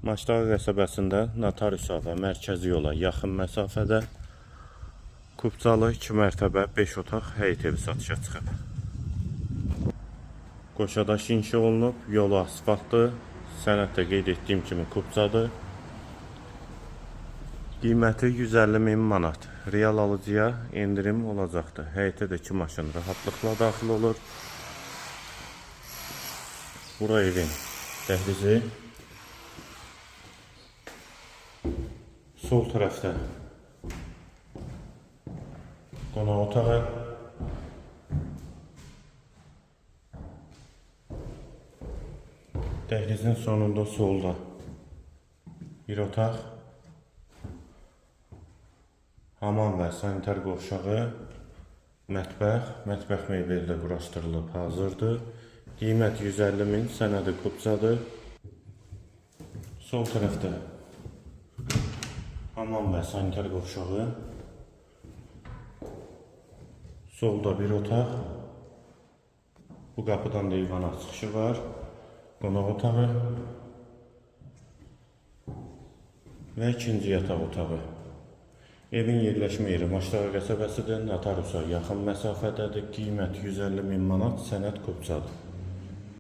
Maçdağı qəsəbəsində notariusa və mərkəzi yola yaxın məsafədə Kupcalı 2 mərtəbə 5 otaq həyət evi satışa çıxıb. Qoşadaş inşa olunub, yolu asfaltdır, sənəddə qeyd etdiyim kimi Kupcadır. Qiyməti 150 min manat. Real alıcıya endirim olacaqdır. Həyətə də 2 maşın rahatlıqla daxil olur. Bura evin dəhlizi. Sol tərəfdə qonaq otağı. Dəhlizin sonunda solda bir otaq. Hamam və sanitar qovşağı, mətbəx mebeli də quraşdırılıb hazırdır. Qiymət 150 min, sənədi Kupcadır. Sol tərəfdə hamam və sanitar qovşağı. Solda bir otaq. Bu qapıdan da eyvana çıxışı var. Qonaq otağı və ikinci yataq otağı. Evin yerləşmə yeri Maçdağı qəsəbəsidir, notariusa yaxın məsafədədir. Qiymət 150 min manat, sənəd Kupcadır.